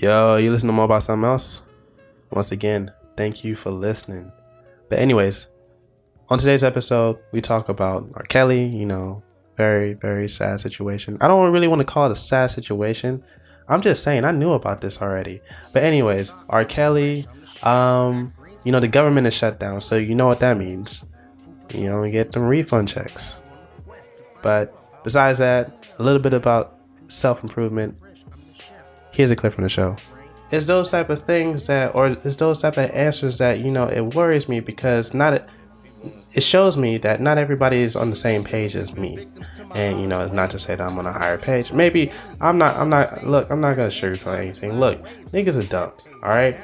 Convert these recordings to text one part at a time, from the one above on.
Yo, you listen to more about something else? Once again, thank you for listening. But anyways, on today's episode, we talk about R. Kelly, very, very sad situation. I don't really want to call it a sad situation. I'm just saying, I knew about this already. But anyways, R. Kelly, the government is shut down, so you know what that means. You don't get them refund checks. But besides that, a little bit about self-improvement. Here's a clip from the show. It's those type of things it's those type of answers that, it worries me because it shows me that not everybody is on the same page as me. And, it's not to say that I'm on a higher page. Maybe I'm not going to sugarcoat anything. Look, niggas are dumb, alright?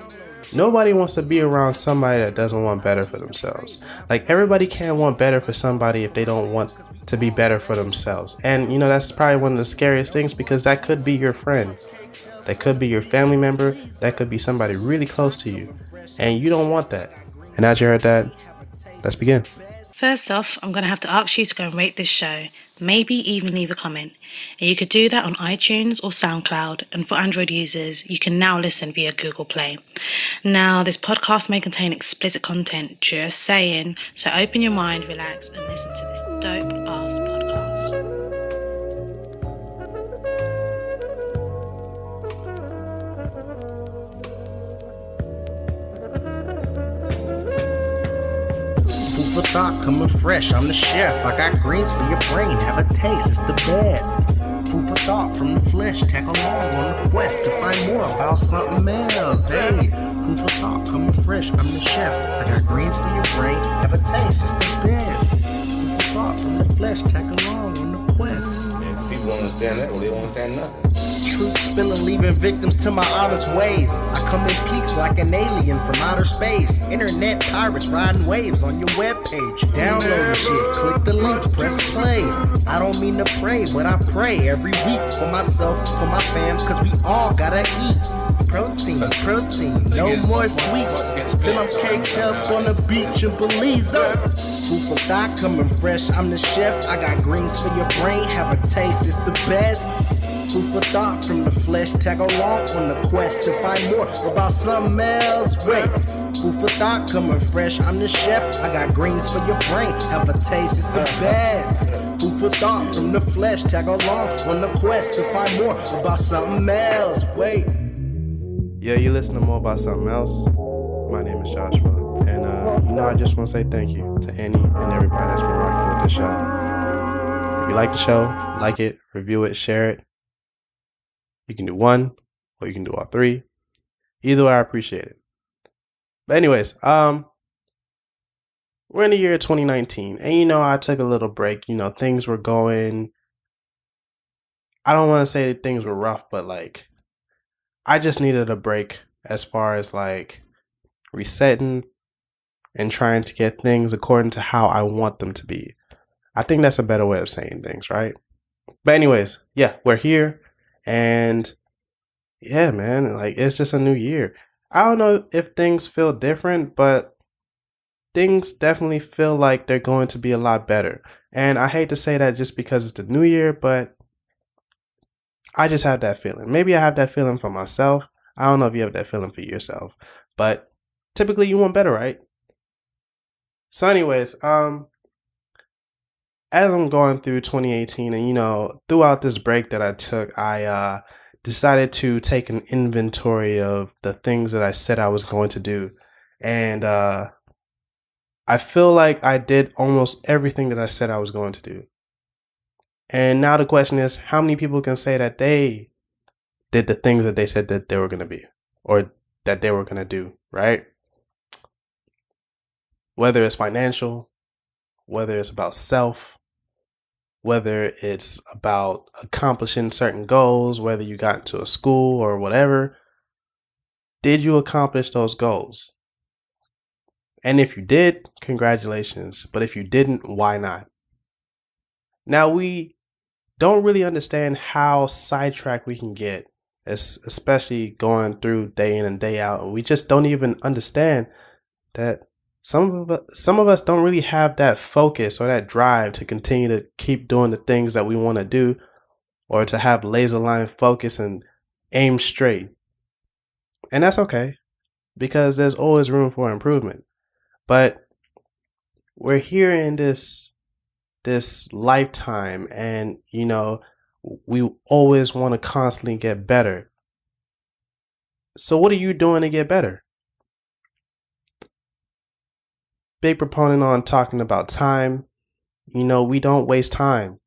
Nobody wants to be around somebody that doesn't want better for themselves. Like, everybody can't want better for somebody if they don't want to be better for themselves. And, that's probably one of the scariest things because that could be your friend. That could be your family member. That could be somebody really close to you. And you don't want that. And as you heard that, let's begin. First off, I'm going to have to ask you to go and rate this show. Maybe even leave a comment. And you could do that on iTunes or SoundCloud. And for Android users, you can now listen via Google Play. Now, this podcast may contain explicit content, just saying. So open your mind, relax, and listen to this dope-ass podcast. Food for thought, coming fresh, I'm the chef. I got greens for your brain, have a taste, it's the best. Food for thought from the flesh, tag along on the quest to find more about something else. Hey, food for thought, coming fresh, I'm the chef. I got greens for your brain, have a taste, it's the best. Food for thought from the flesh, tag along on the quest. Yeah, people don't understand that, well, they don't understand nothing. Truth spilling, leaving victims to my honest ways. I come in peaks like an alien from outer space. Internet pirates riding waves on your webpage. Download shit, click the link, press play. I don't mean to pray, but I pray every week for myself, for my fam, cause we all gotta eat. Protein, no more sweets. Till I'm caked up on the beach in Belize. Food for thought, coming fresh, I'm the chef. I got greens for your brain, have a taste, it's the best. Food for thought from the flesh, tag along on the quest to find more about something else. Wait, food for thought coming fresh, I'm the chef. I got greens for your brain, have a taste, it's the best. Food for thought from the flesh, tag along on the quest to find more about something else. Wait. Yeah, you listen to more about something else. My name is Joshua. And, I just want to say thank you to any and everybody that's been rocking with this show. If you like the show, like it, review it, share it. You can do one, or you can do all three. Either way, I appreciate it. But anyways, we're in the year 2019, and I took a little break. Things were going. I don't want to say that things were rough, but I just needed a break as far as resetting and trying to get things according to how I want them to be. I think that's a better way of saying things, right? But anyways, yeah, we're here. And yeah, man, it's just a new year. I don't know if things feel different, but things definitely feel like they're going to be a lot better. And I hate to say that just because it's the new year, but I just have that feeling. Maybe I have that feeling for myself. I don't know if you have that feeling for yourself, but typically you want better, right? So anyways, as I'm going through 2018 and, throughout this break that I took, I decided to take an inventory of the things that I said I was going to do. And I feel like I did almost everything that I said I was going to do. And now the question is, how many people can say that they did the things that they said that they were going to be or that they were going to do, right? Whether it's financial, whether it's about self, whether it's about accomplishing certain goals, whether you got into a school or whatever, did you accomplish those goals? And if you did, congratulations. But if you didn't, why not? Now, we don't really understand how sidetracked we can get, especially going through day in and day out. And we just don't even understand that some of us don't really have that focus or that drive to continue to keep doing the things that we want to do, or to have laser line focus and aim straight. And that's okay, because there's always room for improvement. But we're here in this lifetime, and we always want to constantly get better. So what are you doing to get better? Big proponent on talking about time. We don't waste time.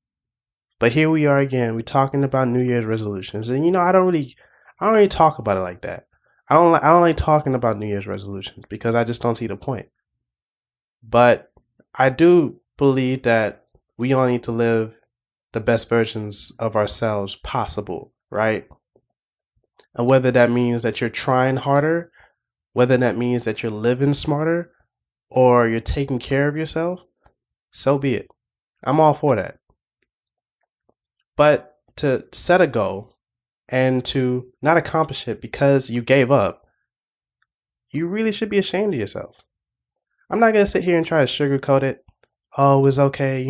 But here we are again. We're talking about New Year's resolutions, and I don't really talk about it like that. I don't like talking about New Year's resolutions because I just don't see the point. But I do believe that we all need to live the best versions of ourselves possible, right? And whether that means that you're trying harder, whether that means that you're living smarter, or you're taking care of yourself, so be it. I'm all for that. But to set a goal and to not accomplish it because you gave up, you really should be ashamed of yourself. I'm not going to sit here and try to sugarcoat it. Oh, it's okay,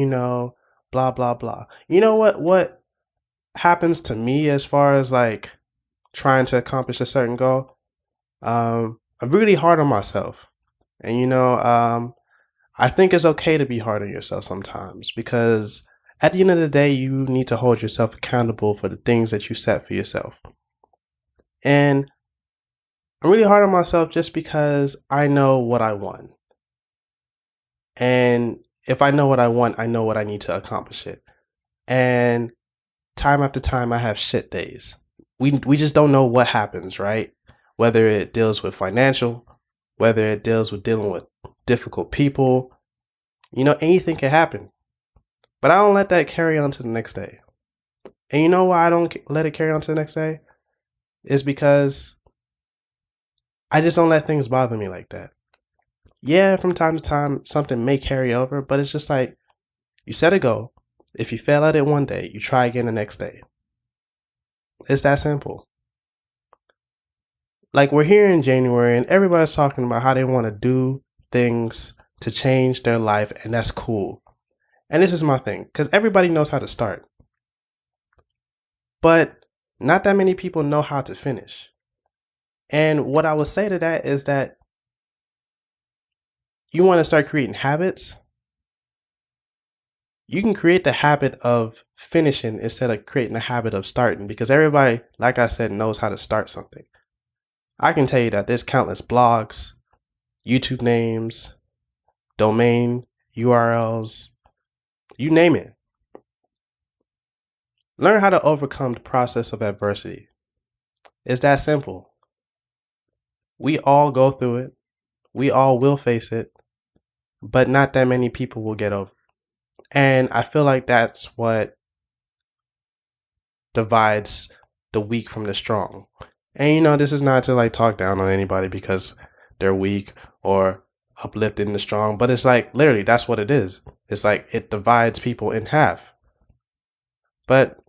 blah, blah, blah. You know what happens to me as far as like trying to accomplish a certain goal? I'm really hard on myself. And, I think it's okay to be hard on yourself sometimes, because at the end of the day, you need to hold yourself accountable for the things that you set for yourself. And I'm really hard on myself just because I know what I want. And if I know what I want, I know what I need to accomplish it. And time after time, I have shit days. We just don't know what happens, right? Whether it deals with financial, whether it deals with dealing with difficult people, anything can happen. But I don't let that carry on to the next day. And you know why I don't let it carry on to the next day? Is because I just don't let things bother me like that. Yeah, from time to time, something may carry over, but it's just like, you set a goal. If you fail at it one day, you try again the next day. It's that simple. Like, we're here in January and everybody's talking about how they want to do things to change their life, and that's cool. And this is my thing, because everybody knows how to start. But not that many people know how to finish. And what I would say to that is that you want to start creating habits. You can create the habit of finishing instead of creating the habit of starting, because everybody, like I said, knows how to start something. I can tell you that there's countless blogs, YouTube names, domain URLs, you name it. Learn how to overcome the process of adversity. It's that simple. We all go through it. We all will face it, but not that many people will get over it. And I feel like that's what divides the weak from the strong. And this is not to like talk down on anybody because they're weak or uplifting the strong, but it's like literally that's what it is. It's like it divides people in half. But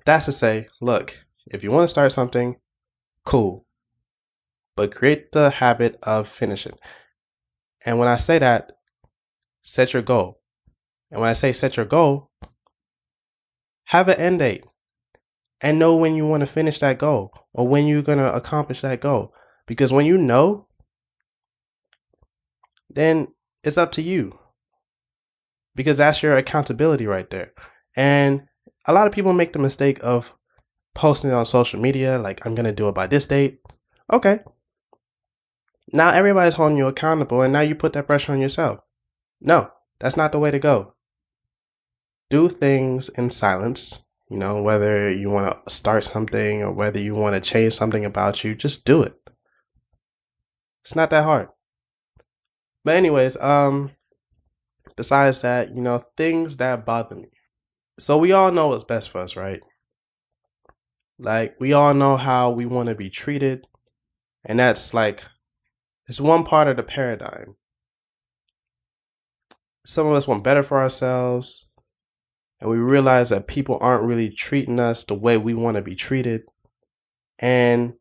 that's to say, look, if you want to start something, cool, but create the habit of finishing. And when I say that, set your goal. And when I say set your goal, have an end date and know when you want to finish that goal or when you're going to accomplish that goal. Because when you know, then it's up to you, because that's your accountability right there. And a lot of people make the mistake of posting it on social media, like, I'm going to do it by this date. Okay. Now everybody's holding you accountable, and now you put that pressure on yourself. No, that's not the way to go. Do things in silence, whether you want to start something or whether you want to change something about you, just do it. It's not that hard. But anyways, besides that, things that bother me. So we all know what's best for us, right? Like, we all know how we want to be treated. And that's like, it's one part of the paradigm. Some of us want better for ourselves. And we realize that people aren't really treating us the way we want to be treated. And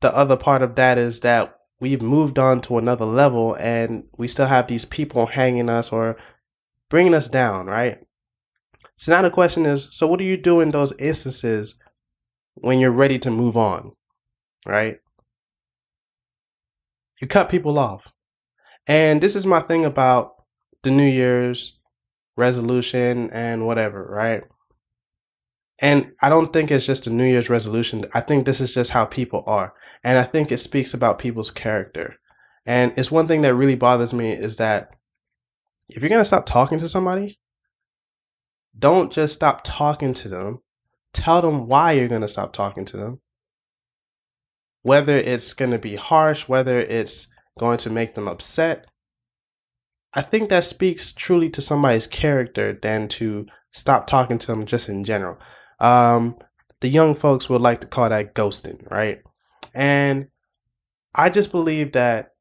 the other part of that is that we've moved on to another level and we still have these people hanging us or bringing us down, right? So now the question is, so what do you do in those instances when you're ready to move on, right? You cut people off. And this is my thing about the New Year's resolution and whatever, right? And I don't think it's just a New Year's resolution. I think this is just how people are. And I think it speaks about people's character. And it's one thing that really bothers me is that if you're going to stop talking to somebody, don't just stop talking to them. Tell them why you're going to stop talking to them. Whether it's going to be harsh, whether it's going to make them upset. I think that speaks truly to somebody's character than to stop talking to them just in general. The young folks would like to call that ghosting, right? And I just believe that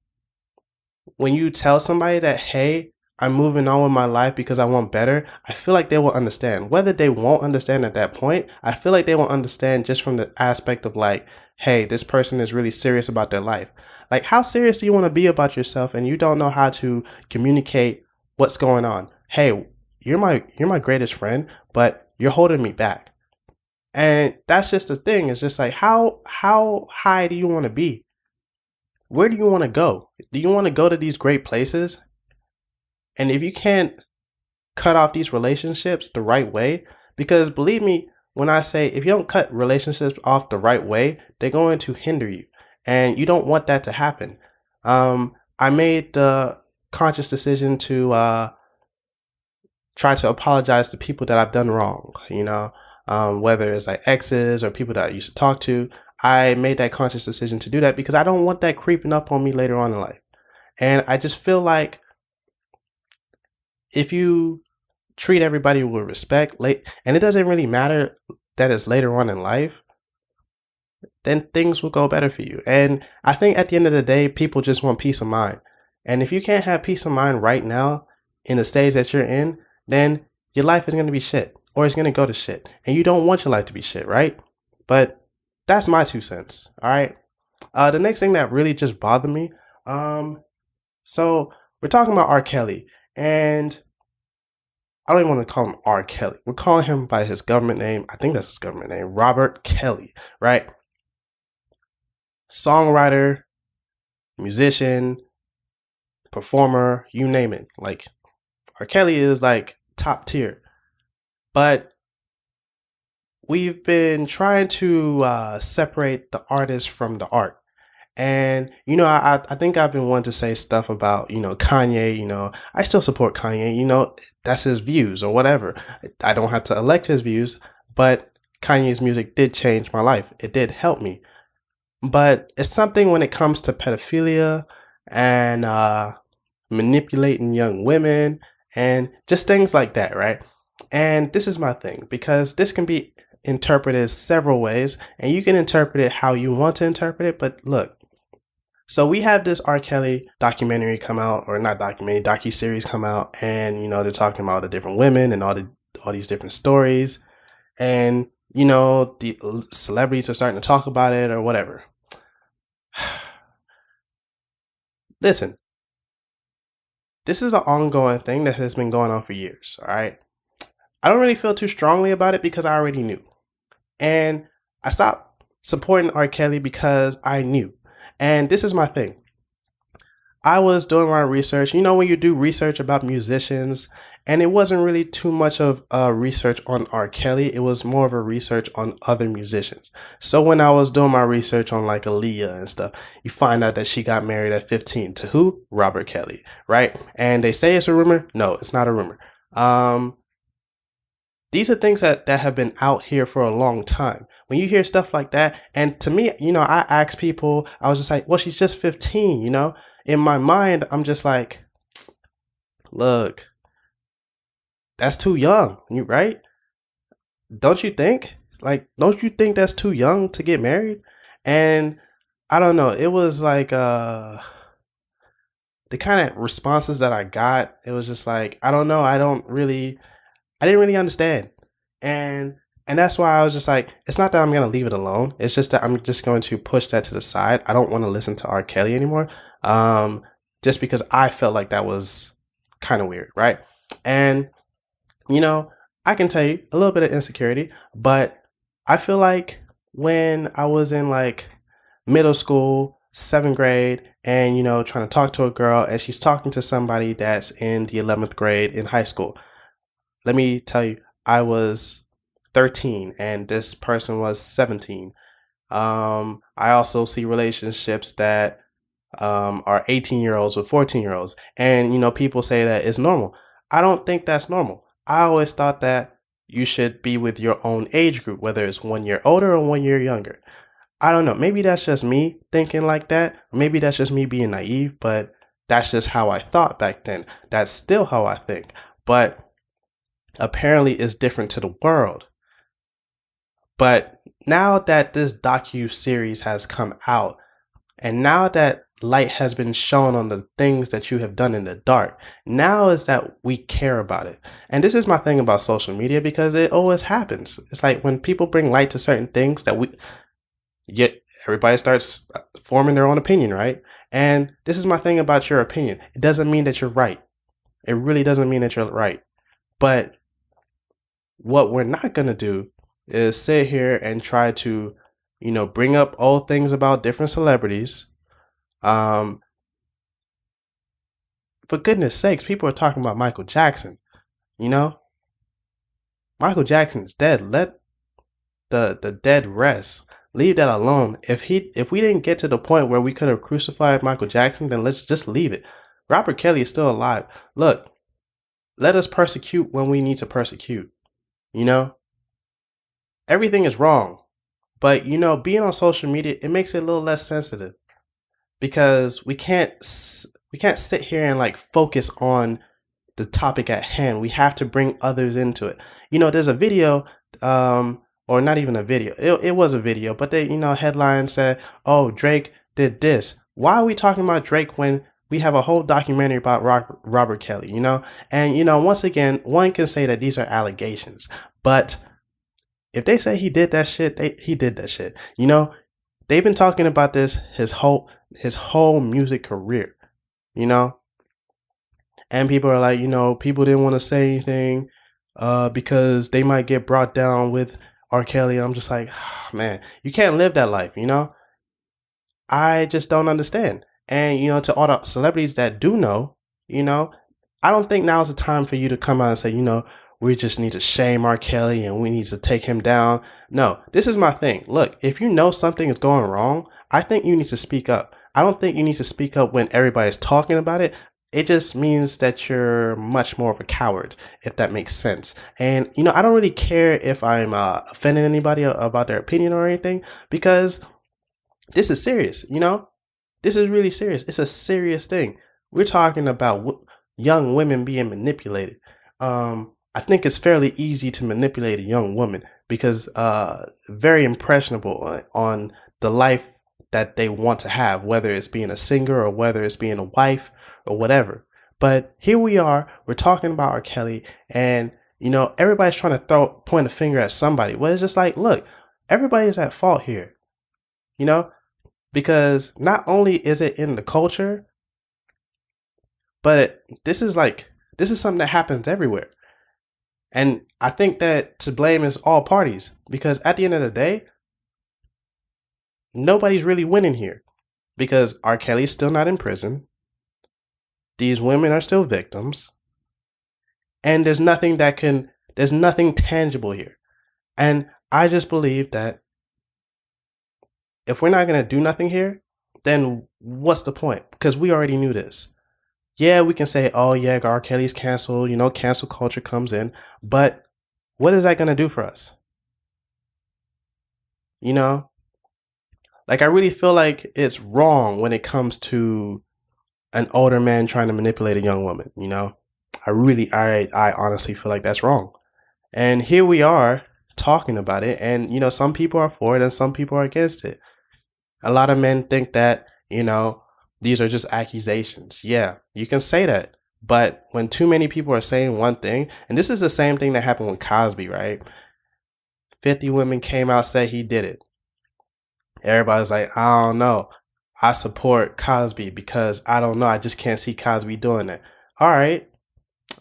when you tell somebody that, hey, I'm moving on with my life because I want better, I feel like they will understand. Whether they won't understand at that point, I feel like they will understand just from the aspect of like, hey, this person is really serious about their life. Like, how serious do you want to be about yourself and you don't know how to communicate what's going on? Hey, you're my greatest friend, but you're holding me back. And that's just the thing. It's just like, how high do you want to be? Where do you want to go? Do you want to go to these great places? And if you can't cut off these relationships the right way, because believe me, when I say if you don't cut relationships off the right way, they're going to hinder you. And you don't want that to happen. I made the conscious decision to try to apologize to people that I've done wrong, whether it's like exes or people that I used to talk to. I made that conscious decision to do that because I don't want that creeping up on me later on in life. And I just feel like if you treat everybody with respect, and it doesn't really matter that it's later on in life, then things will go better for you. And I think at the end of the day, people just want peace of mind. And if you can't have peace of mind right now in the stage that you're in, then your life is going to be shit, or it's going to go to shit. And you don't want your life to be shit, right? But that's my 2 cents. All right. The next thing that really just bothered me. So we're talking about R. Kelly, and I don't even want to call him R. Kelly. We're calling him by his government name. I think that's his government name, Robert Kelly, right? Songwriter, musician, performer, you name it. Like, R. Kelly is like top tier. But we've been trying to separate the artist from the art. And, I think I've been wanting to say stuff about, Kanye, I still support Kanye, that's his views or whatever. I don't have to elect his views, but Kanye's music did change my life. It did help me. But it's something when it comes to pedophilia and manipulating young women and just things like that, right? And this is my thing, because this can be interpreted several ways, and you can interpret it how you want to interpret it. But look, so we have this R. Kelly documentary come out, or not documentary, docu-series come out, and, they're talking about the different women and all these different stories. And, the celebrities are starting to talk about it or whatever. Listen, this is an ongoing thing that has been going on for years, all right? I don't really feel too strongly about it because I already knew. And I stopped supporting R. Kelly because I knew. And this is my thing. I was doing my research. When you do research about musicians, and it wasn't really too much of a research on R. Kelly. It was more of a research on other musicians. So when I was doing my research on like Aaliyah and stuff, you find out that she got married at 15 to who? Robert Kelly, right? And they say it's a rumor. No, it's not a rumor. These are things that have been out here for a long time. When you hear stuff like that, and to me, I ask people, I was just like, well, she's just 15, In my mind, I'm just like, look, that's too young, right? Don't you think? Don't you think that's too young to get married? And I don't know. It was like, the kind of responses that I got, it was just like, I don't know. I didn't really understand. And that's why I was just like, it's not that I'm going to leave it alone. It's just that I'm just going to push that to the side. I don't want to listen to R. Kelly anymore. Just because I felt like that was kind of weird. Right. And, I can tell you a little bit of insecurity, but I feel like when I was in like middle school, 7th grade, and trying to talk to a girl, and she's talking to somebody that's in the 11th grade in high school. Let me tell you, I was 13 and this person was 17. I also see relationships that are 18-year-olds with 14-year-olds, and people say that it's normal. I don't think that's normal. I always thought that you should be with your own age group, whether it's 1 year older or 1 year younger. I don't know. Maybe that's just me thinking like that. Maybe that's just me being naive, but that's just how I thought back then. That's still how I think. But apparently it's different to the world. But now that this docu-series has come out, and now that light has been shown on the things that you have done in the dark, now is that we care about it. And this is my thing about social media, because it always happens. It's like when people bring light to certain things that everybody starts forming their own opinion, right? And this is my thing about your opinion. It doesn't mean that you're right. It really doesn't mean that you're right. But what we're not going to do is sit here and try to, bring up old things about different celebrities. For goodness sakes, people are talking about Michael Jackson. Michael Jackson is dead. Let the dead rest. Leave that alone. If we didn't get to the point where we could have crucified Michael Jackson, then let's just leave it. Robert Kelly is still alive. Look, let us persecute when we need to persecute. Everything is wrong. But, being on social media, it makes it a little less sensitive, because we can't sit here and like focus on the topic at hand. We have to bring others into it. There's a video, or not even a video. It was a video, but they, headline said, "Oh, Drake did this." Why are we talking about Drake when we have a whole documentary about Robert Kelly, And, once again, one can say that these are allegations, but if they say he did that shit, he did that shit. They've been talking about this his whole music career, and people are like, people didn't want to say anything, because they might get brought down with R. Kelly. I'm just like, man, you can't live that life, I just don't understand. And, to all the celebrities that do know, I don't think now's the time for you to come out and say, we just need to shame R. Kelly and we need to take him down. No, this is my thing. Look, if you know something is going wrong, I think you need to speak up. I don't think you need to speak up when everybody's talking about it. It just means that you're much more of a coward, if that makes sense. And, I don't really care if I'm offending anybody about their opinion or anything, because this is serious, This is really serious. It's a serious thing. We're talking about young women being manipulated. I think it's fairly easy to manipulate a young woman, because very impressionable on the life that they want to have, whether it's being a singer or whether it's being a wife or whatever. But here we are, we're talking about R. Kelly, and everybody's trying to point a finger at somebody. Well, it's just like, look, everybody's at fault here, because not only is it in the culture, but this is something that happens everywhere. And I think that to blame is all parties, because at the end of the day, nobody's really winning here, because R. Kelly's still not in prison. These women are still victims, and there's nothing tangible here. And I just believe that if we're not going to do nothing here, then what's the point? Because we already knew this. Yeah, we can say, oh yeah, R. Kelly's canceled, cancel culture comes in, but what is that going to do for us? Like, I really feel like it's wrong when it comes to an older man trying to manipulate a young woman, I honestly feel like that's wrong. And here we are talking about it, and, some people are for it and some people are against it. A lot of men think that, these are just accusations. Yeah, you can say that. But when too many people are saying one thing, and this is the same thing that happened with Cosby, right? 50 women came out, said he did it. Everybody's like, I don't know. I support Cosby because I don't know. I just can't see Cosby doing that. All right,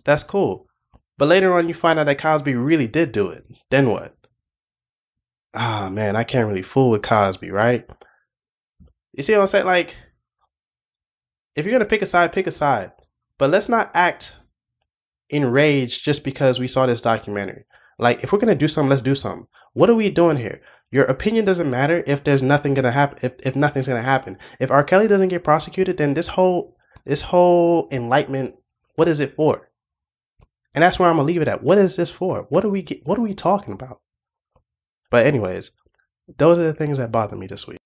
that's cool. But later on, you find out that Cosby really did do it. Then what? man, I can't really fool with Cosby, right? You see what I'm saying? Like, if you're gonna pick a side, pick a side. But let's not act enraged just because we saw this documentary. Like, if we're gonna do something, let's do something. What are we doing here? Your opinion doesn't matter if there's nothing gonna happen. If nothing's gonna happen. If R. Kelly doesn't get prosecuted, then this whole enlightenment, what is it for? And that's where I'm gonna leave it at. What is this for? What are we talking about? But anyways, those are the things that bother me this week.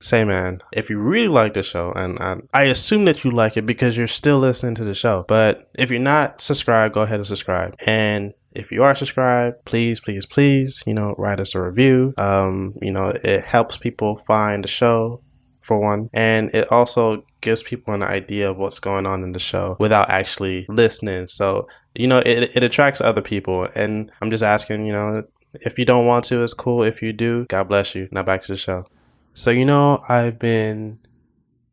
Say, man, if you really like the show, and I assume that you like it because you're still listening to the show, but if you're not subscribed, go ahead and subscribe. And if you are subscribed, please, write us a review. It helps people find the show, for one, and it also gives people an idea of what's going on in the show without actually listening. So, it attracts other people. And I'm just asking, if you don't want to, it's cool. If you do, God bless you. Now back to the show. So, I've been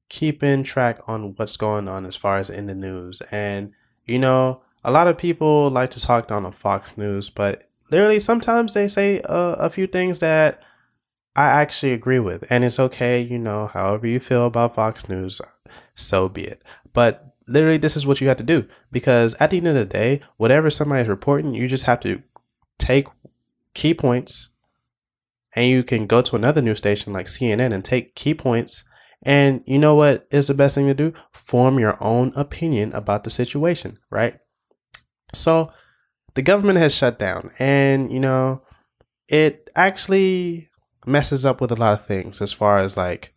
keeping track on what's going on as far as in the news. And, a lot of people like to talk down on Fox News, but literally sometimes they say a few things that I actually agree with. And it's okay, however you feel about Fox News, so be it. But literally, this is what you have to do. Because at the end of the day, whatever somebody's reporting, you just have to take key points. And you can go to another news station like CNN and take key points. And you know what is the best thing to do? Form your own opinion about the situation, right? So the government has shut down, and, it actually messes up with a lot of things as far as like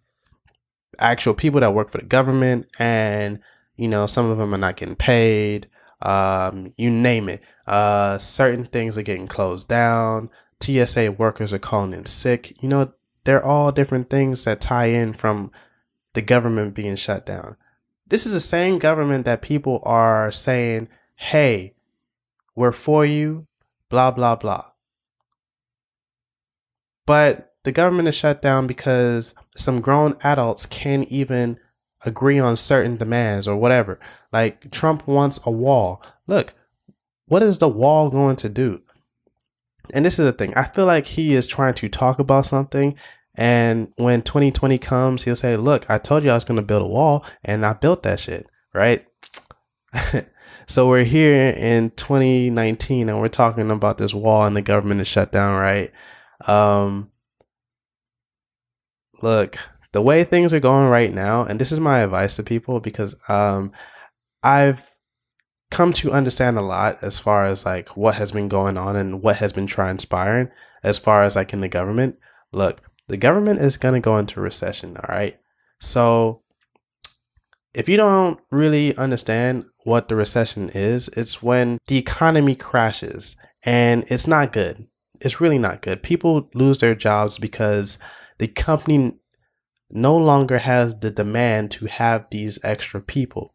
actual people that work for the government. And, some of them are not getting paid. You name it. Certain things are getting closed down. TSA workers are calling in sick. They're all different things that tie in from the government being shut down. This is the same government that people are saying, hey, we're for you, blah, blah, blah. But the government is shut down because some grown adults can't even agree on certain demands or whatever. Like, Trump wants a wall. Look, what is the wall going to do? And this is the thing. I feel like he is trying to talk about something. And when 2020 comes, he'll say, look, I told you I was going to build a wall, and I built that shit. Right. So we're here in 2019 and we're talking about this wall and the government is shut down. Right. Look, the way things are going right now, and this is my advice to people, because I've come to understand a lot as far as like what has been going on and what has been transpiring as far as like in the government. Look, the government is going to go into recession. All right. So if you don't really understand what the recession is, it's when the economy crashes, and it's not good. It's really not good. People lose their jobs because the company no longer has the demand to have these extra people.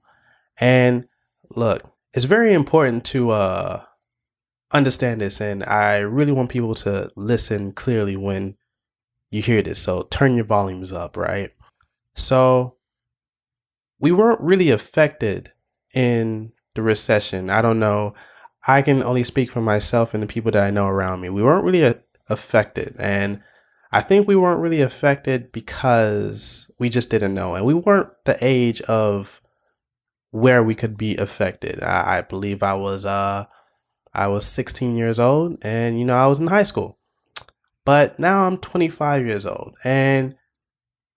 And look, it's very important to understand this, and I really want people to listen clearly when you hear this. So turn your volumes up, right? So we weren't really affected in the recession. I don't know. I can only speak for myself and the people that I know around me. We weren't really affected, and I think we weren't really affected because we just didn't know, and we weren't the age of where we could be affected. I believe I was 16 years old, and I was in high school. But now I'm 25 years old, and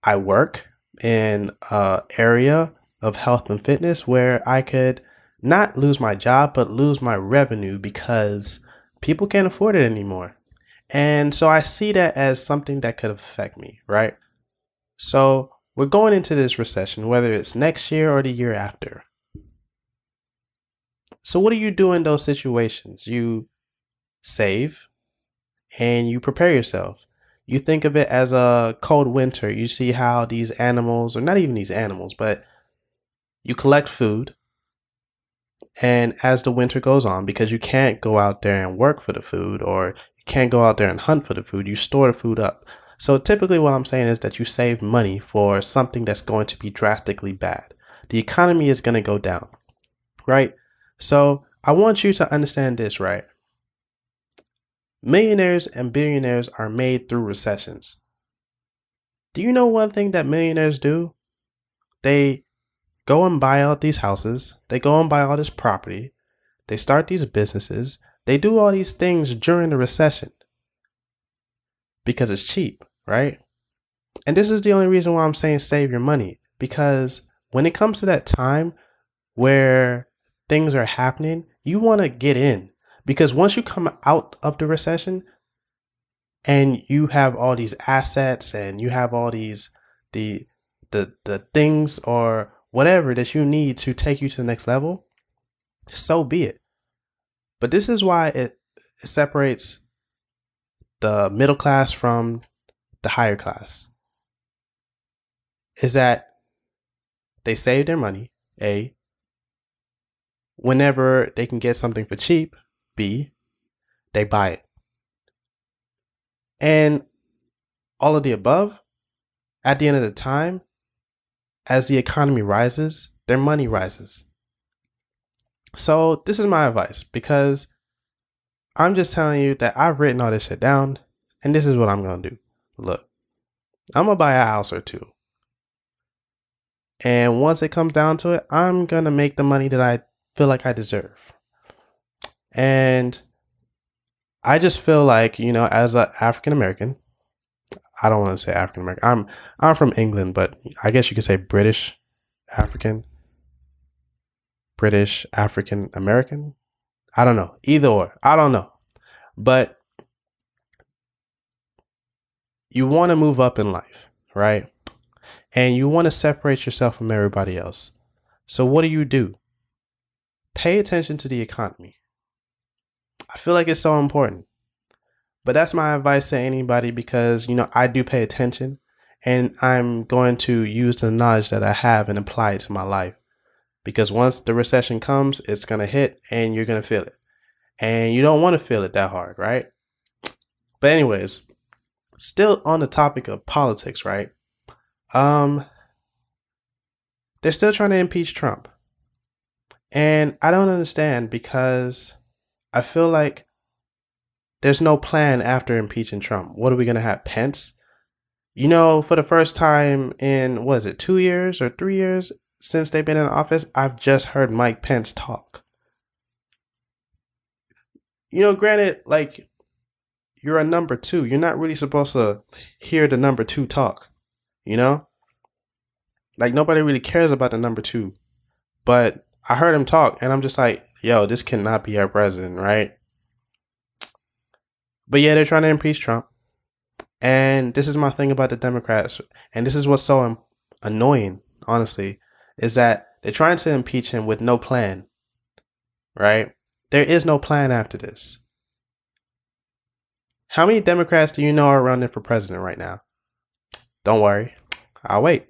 I work in an area of health and fitness where I could not lose my job, but lose my revenue because people can't afford it anymore. And so I see that as something that could affect me, right? So we're going into this recession, whether it's next year or the year after. So what do you do in those situations? You save and you prepare yourself. You think of it as a cold winter. You see how these animals, or not even these animals, but you collect food. And as the winter goes on, because you can't go out there and work for the food, or you can't go out there and hunt for the food, you store the food up. So typically what I'm saying is that you save money for something that's going to be drastically bad. The economy is going to go down, right? So I want you to understand this, right? Millionaires and billionaires are made through recessions. Do you know one thing that millionaires do? They go and buy all these houses. They go and buy all this property. They start these businesses. They do all these things during the recession because it's cheap, right? And this is the only reason why I'm saying save your money, because when it comes to that time where things are happening, you want to get in, because once you come out of the recession and you have all these assets and you have all these the things or whatever that you need to take you to the next level, so be it. But this is why it separates the middle class from the higher class, is that they save their money, A, whenever they can get something for cheap, B, they buy it. And all of the above, at the end of the time, as the economy rises, their money rises. So this is my advice, because I'm just telling you that I've written all this shit down, and this is what I'm going to do. Look, I'm going to buy a house or two. And once it comes down to it, I'm going to make the money that I feel like I deserve. And I just feel like, as an African American, I don't want to say African American. I'm from England, but I guess you could say British African American. I don't know. Either or. I don't know. But you want to move up in life, right? And you want to separate yourself from everybody else. So what do? Pay attention to the economy. I feel like it's so important. But that's my advice to anybody, because, I do pay attention, and I'm going to use the knowledge that I have and apply it to my life. Because once the recession comes, it's going to hit and you're going to feel it. And you don't want to feel it that hard, right? But anyways, still on the topic of politics, right? They're still trying to impeach Trump. And I don't understand, because I feel like there's no plan after impeaching Trump. What are we going to have? Pence? For the first time in, 2 years or 3 years since they've been in office, I've just heard Mike Pence talk. Granted, like, you're a number two. You're not really supposed to hear the number two talk, Like, nobody really cares about the number two. But I heard him talk, and I'm just like, yo, this cannot be our president, right? But yeah, they're trying to impeach Trump. And this is my thing about the Democrats. And this is what's so annoying, honestly, is that they're trying to impeach him with no plan, right? There is no plan after this. How many Democrats do you know are running for president right now? Don't worry, I'll wait.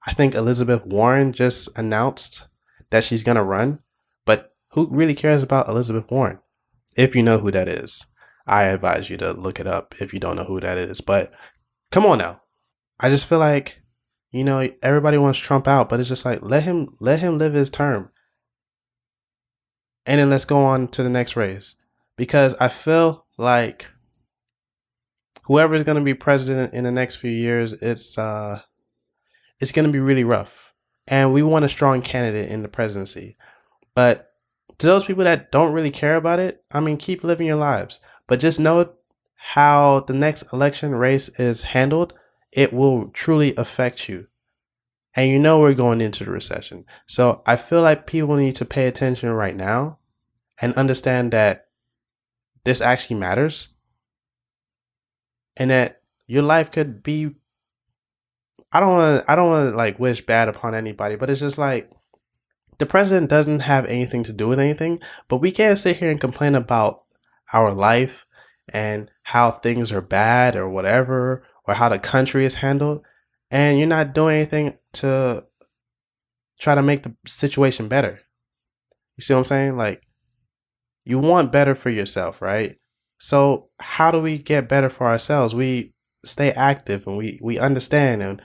I think Elizabeth Warren just announced that she's going to run. But who really cares about Elizabeth Warren? If you know who that is. I advise you to look it up if you don't know who that is. But come on now. I just feel like, everybody wants Trump out, but it's just like, let him live his term. And then let's go on to the next race. Because I feel like whoever is going to be president in the next few years, it's going to be really rough. And we want a strong candidate in the presidency. But to those people that don't really care about it, keep living your lives. But just know how the next election race is handled. It will truly affect you. And we're going into the recession. So I feel like people need to pay attention right now and understand that this actually matters. And that your life could be, I don't want to like wish bad upon anybody, but it's just like, the president doesn't have anything to do with anything, but we can't sit here and complain about our life and how things are bad or whatever, or how the country is handled, and you're not doing anything to try to make the situation better. You see what I'm saying? Like, you want better for yourself, right? So how do we get better for ourselves? We stay active, and we understand, and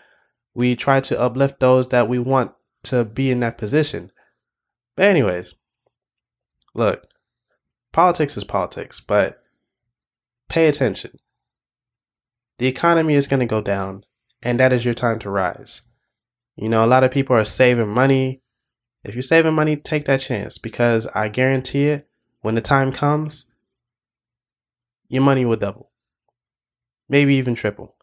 we try to uplift those that we want to be in that position. But anyways, look, politics is politics, but pay attention. The economy is going to go down, and that is your time to rise. You know, a lot of people are saving money. If you're saving money, take that chance, because I guarantee it, when the time comes, your money will double, maybe even triple.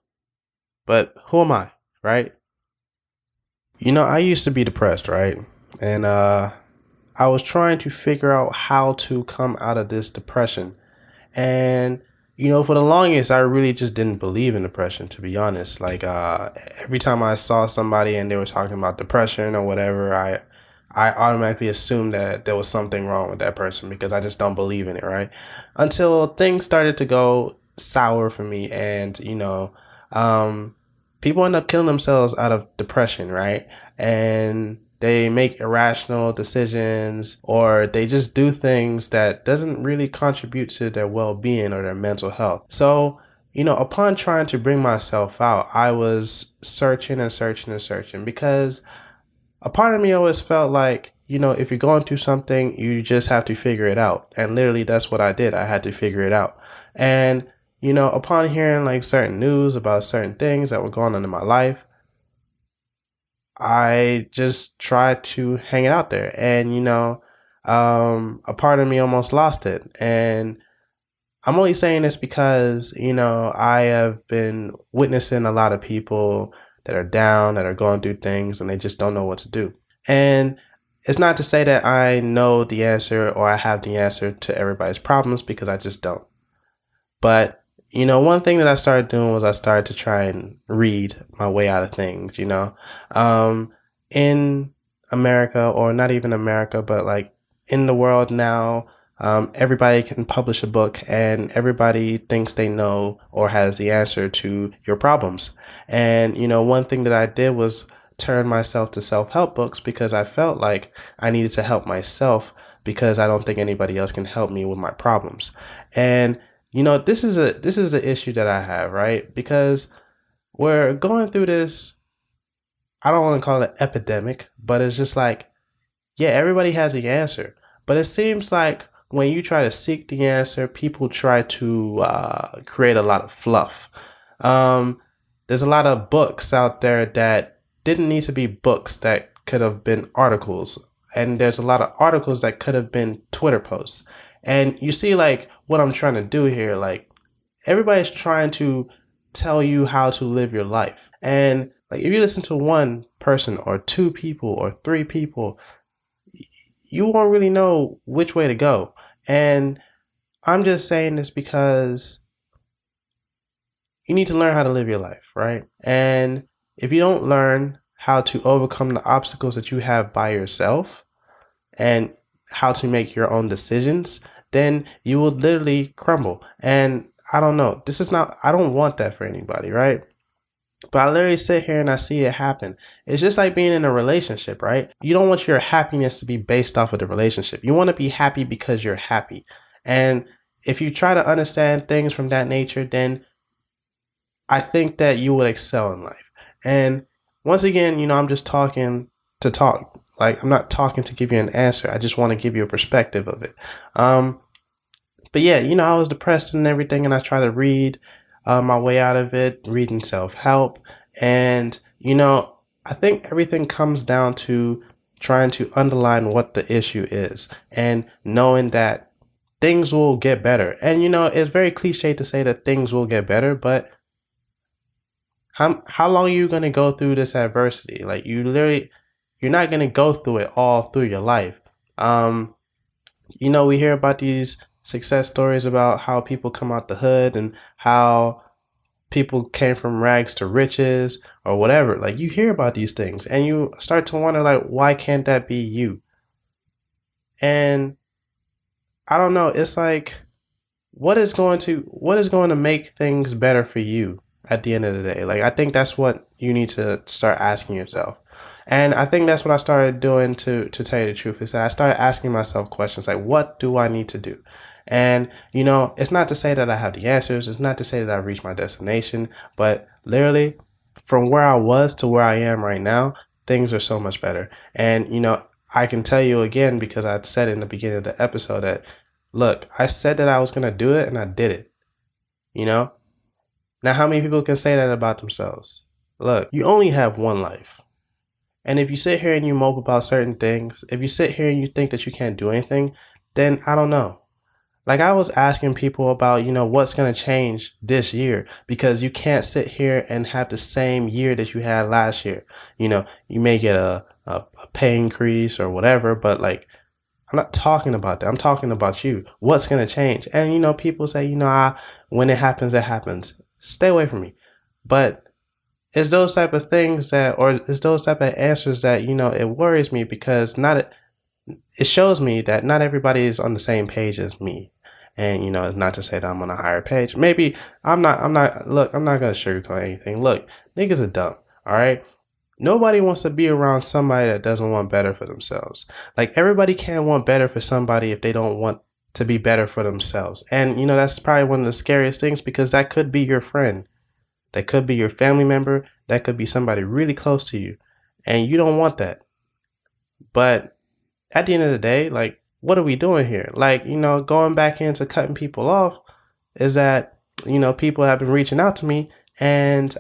But who am I, right? You know, I used to be depressed, right? And I was trying to figure out how to come out of this depression. And you know, for the longest, I really just didn't believe in depression, to be honest. Like, every time I saw somebody and they were talking about depression or whatever, I automatically assumed that there was something wrong with that person, because I just don't believe in it, right? Until things started to go sour for me, and, you know, people end up killing themselves out of depression, right? And they make irrational decisions, or they just do things that doesn't really contribute to their well-being or their mental health. So, you know, upon trying to bring myself out, I was searching and searching and searching, because a part of me always felt like, you know, if you're going through something, you just have to figure it out. And literally that's what I did. I had to figure it out. And, you know, upon hearing like certain news about certain things that were going on in my life, I just tried to hang it out there. And, you know, a part of me almost lost it. And I'm only saying this because, you know, I have been witnessing a lot of people that are down, that are going through things, and they just don't know what to do. And it's not to say that I know the answer or I have the answer to everybody's problems, because I just don't. But you know, one thing that I started doing was I started to try and read my way out of things, you know. In America, or not even America, but like in the world now, everybody can publish a book, and everybody thinks they know or has the answer to your problems. And, you know, one thing that I did was turn myself to self-help books, because I felt like I needed to help myself, because I don't think anybody else can help me with my problems. And you know, this is the issue that I have, right? Because we're going through this, I don't want to call it an epidemic, but it's just like, yeah, everybody has the answer. But it seems like when you try to seek the answer, people try to create a lot of fluff. There's a lot of books out there that didn't need to be books, that could have been articles. And there's a lot of articles that could have been Twitter posts. And you see, like, what I'm trying to do here, like, everybody's trying to tell you how to live your life. And, like, if you listen to one person or two people or three people, you won't really know which way to go. And I'm just saying this because you need to learn how to live your life, right? And if you don't learn how to overcome the obstacles that you have by yourself, and how to make your own decisions, then you will literally crumble. And I don't know, I don't want that for anybody, right? But I literally sit here and I see it happen. It's just like being in a relationship, right? You don't want your happiness to be based off of the relationship. You want to be happy because you're happy. And if you try to understand things from that nature, then I think that you will excel in life. And once again, you know, I'm just talking to talk. Like, I'm not talking to give you an answer. I just want to give you a perspective of it. But yeah, you know, I was depressed and everything, and I tried to read my way out of it, reading self-help. And, you know, I think everything comes down to trying to underline what the issue is, and knowing that things will get better. And, you know, it's very cliche to say that things will get better, but how long are you going to go through this adversity? Like, you're not going to go through it all through your life. You know, we hear about these success stories about how people come out the hood and how people came from rags to riches or whatever. Like, you hear about these things and you start to wonder, like, why can't that be you? And I don't know. It's like, what is going to make things better for you at the end of the day? Like, I think that's what you need to start asking yourself. And I think that's what I started doing, to tell you the truth, is that I started asking myself questions like, what do I need to do? And, you know, it's not to say that I have the answers. It's not to say that I've reached my destination, but literally from where I was to where I am right now, things are so much better. And, you know, I can tell you again, because I said in the beginning of the episode that, look, I said that I was going to do it and I did it. you know? Now, how many people can say that about themselves? Look, you only have one life. And if you sit here and you mope about certain things, if you sit here and you think that you can't do anything, then I don't know. Like I was asking people about, what's going to change this year, because you can't sit here and have the same year that you had last year. You may get a pay increase or whatever, but like, I'm not talking about that. I'm talking about you. What's going to change? And, people say, when it happens, it happens. Stay away from me. But it's those type of things it's those type of answers that, it worries me, because it shows me that not everybody is on the same page as me. And, it's not to say that I'm on a higher page. Maybe I'm not going to sugarcoat anything. Look, niggas are dumb. All right. Nobody wants to be around somebody that doesn't want better for themselves. Like everybody can't want better for somebody if they don't want to be better for themselves. And, that's probably one of the scariest things, because that could be your friend. That could be your family member. That could be somebody really close to you. And you don't want that. But at the end of the day, like, what are we doing here? Like, going back into cutting people off is that, people have been reaching out to me, and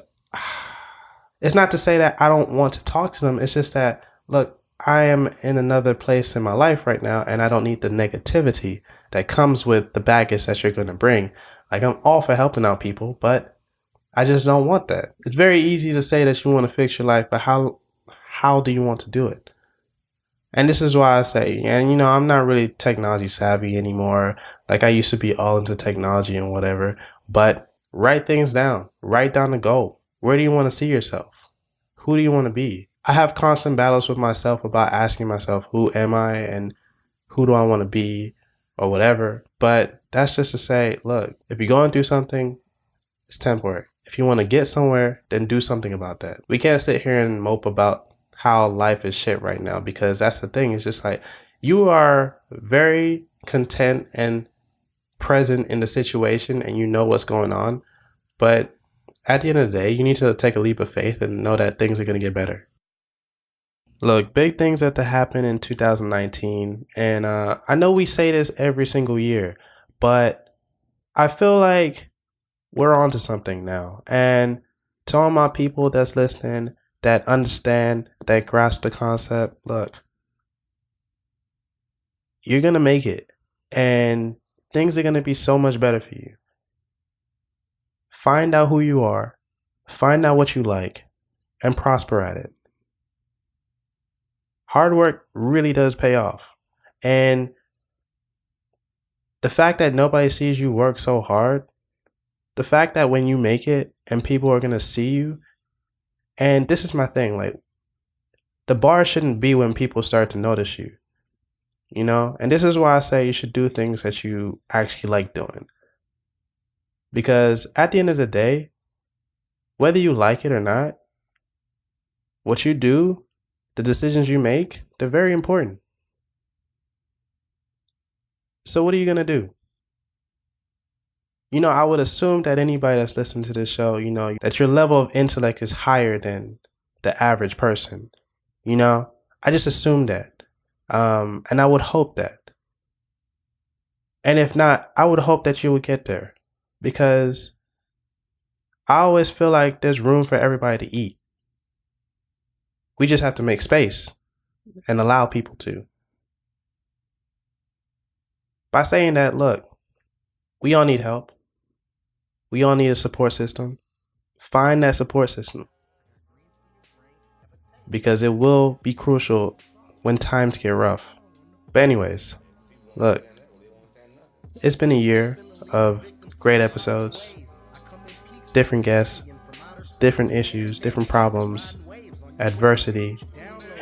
it's not to say that I don't want to talk to them. It's just that, look, I am in another place in my life right now, and I don't need the negativity that comes with the baggage that you're going to bring. Like, I'm all for helping out people, but I just don't want that. It's very easy to say that you want to fix your life, but how do you want to do it? And this is why I say, and I'm not really technology savvy anymore. Like I used to be all into technology and whatever, but write things down, write down the goal. Where do you want to see yourself? Who do you want to be? I have constant battles with myself about asking myself, who am I and who do I want to be or whatever. But that's just to say, look, if you're going through something, it's temporary. If you want to get somewhere, then do something about that. We can't sit here and mope about how life is shit right now, because that's the thing. It's just like you are very content and present in the situation and you know what's going on. But at the end of the day, you need to take a leap of faith and know that things are going to get better. Look, big things have to happen in 2019. And I know we say this every single year, but I feel like we're onto something now. And to all my people that's listening, that understand, that grasp the concept, look, you're going to make it. And things are going to be so much better for you. Find out who you are, find out what you like, and prosper at it. Hard work really does pay off. And the fact that nobody sees you work so hard, the fact that when you make it and people are going to see you, and this is my thing, like, the bar shouldn't be when people start to notice you, and this is why I say you should do things that you actually like doing. Because at the end of the day, whether you like it or not, what you do, the decisions you make, they're very important. So what are you going to do? I would assume that anybody that's listening to this show, that your level of intellect is higher than the average person. I just assume that. And I would hope that. And if not, I would hope that you would get there. Because I always feel like there's room for everybody to eat. We just have to make space and allow people to. By saying that, look, we all need help. We all need a support system. Find that support system. Because it will be crucial when times get rough. But anyways, look, it's been a year of great episodes, different guests, different issues, different problems, adversity,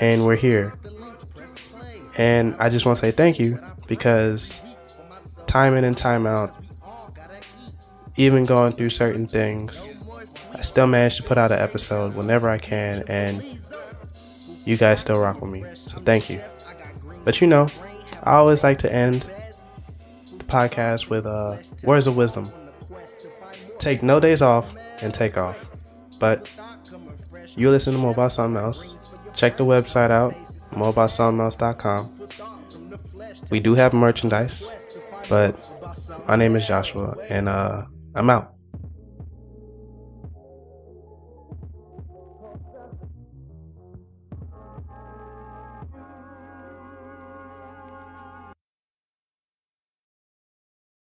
and we're here. And I just want to say thank you, because time in and time out, even going through certain things, I still manage to put out an episode whenever I can, and you guys still rock with me. So thank you. But I always like to end the podcast with words of wisdom. Take no days off and take off. But you listen to More About Something Else. Check the website out, moreaboutsomethingelse.com. We do have merchandise, but my name is Joshua, and I'm out.